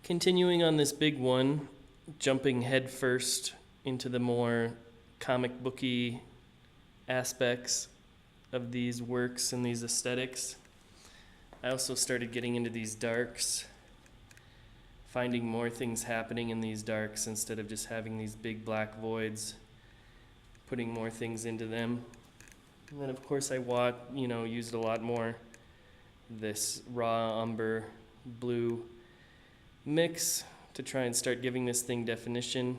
Continuing on this big one, jumping headfirst into the more comic booky aspects of these works and these aesthetics, I also started getting into these darks, finding more things happening in these darks instead of just having these big black voids, putting more things into them. And then of course I used a lot more this raw umber blue mix to try and start giving this thing definition.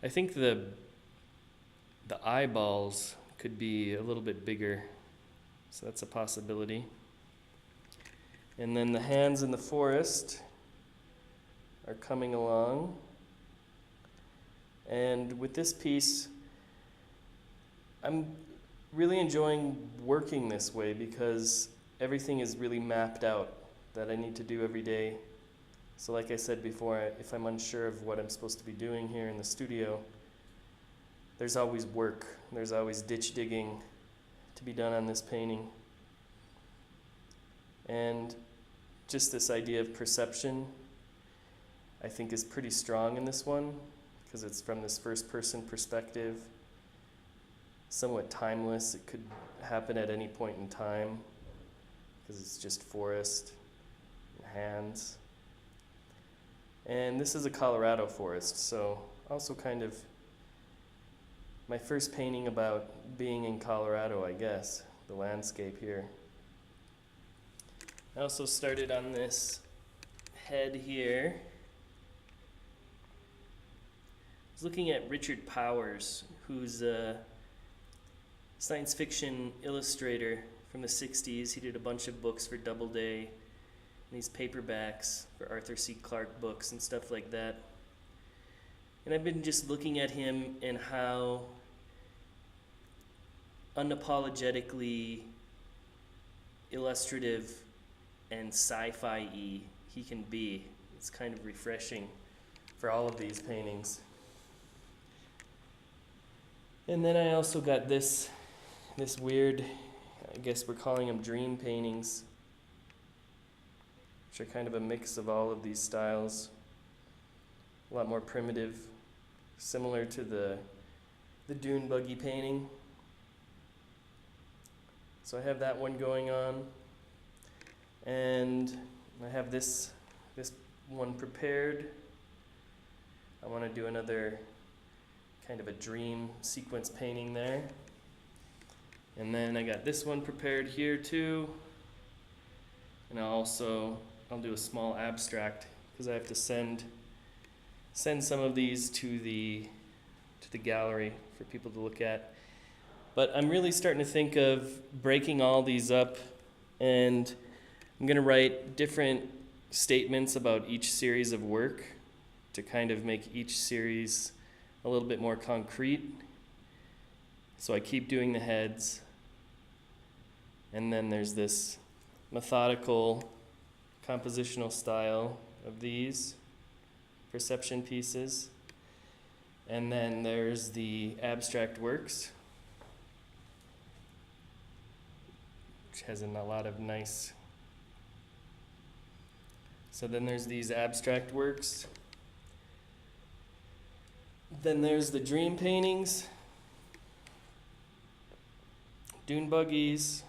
I think the eyeballs could be a little bit bigger, so that's a possibility. And then the hands in the forest are coming along. And with this piece, I'm really enjoying working this way because everything is really mapped out that I need to do every day. So like I said before, if I'm unsure of what I'm supposed to be doing here in the studio, there's always work. There's always ditch digging to be done on this painting. And just this idea of perception, I think, is pretty strong in this one because it's from this first person perspective, somewhat timeless. It could happen at any point in time because it's just forest and hands. And this is a Colorado forest, so also kind of my first painting about being in Colorado, I guess, the landscape here. I also started on this head here. I was looking at Richard Powers, who's a science fiction illustrator from the 60s. He did a bunch of books for Doubleday, and these paperbacks for Arthur C. Clarke books and stuff like that. And I've been just looking at him and how unapologetically illustrative and sci-fi-y he can be. It's kind of refreshing for all of these paintings. And then I also got this weird, I guess we're calling them dream paintings, which are kind of a mix of all of these styles. A lot more primitive, similar to the dune buggy painting. So I have that one going on. And I have this one prepared. I want to do another kind of a dream sequence painting there. And then I got this one prepared here too. And I'll do a small abstract because I have to send some of these to the gallery for people to look at. But I'm really starting to think of breaking all these up, and I'm going to write different statements about each series of work to kind of make each series a little bit more concrete. So I keep doing the heads, and then there's this methodical compositional style of these perception pieces. And then there's the abstract works, which has a lot of nice. So then there's these abstract works. Then there's the dream paintings, dune buggies,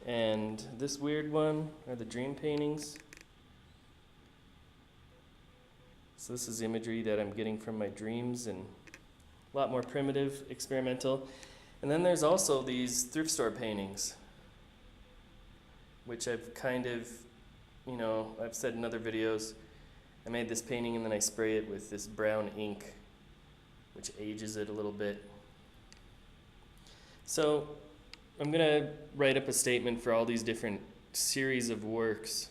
and this weird one are the dream paintings. So this is imagery that I'm getting from my dreams and a lot more primitive, experimental. And then there's also these thrift store paintings, which I've kind of, I've said in other videos, I made this painting and then I spray it with this brown ink, which ages it a little bit. So I'm going to write up a statement for all these different series of works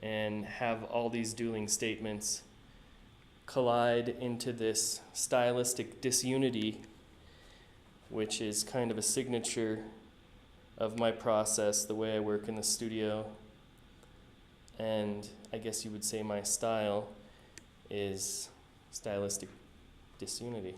and have all these dueling statements collide into this stylistic disunity, which is kind of a signature of my process, the way I work in the studio. And I guess you would say my style is stylistic disunity.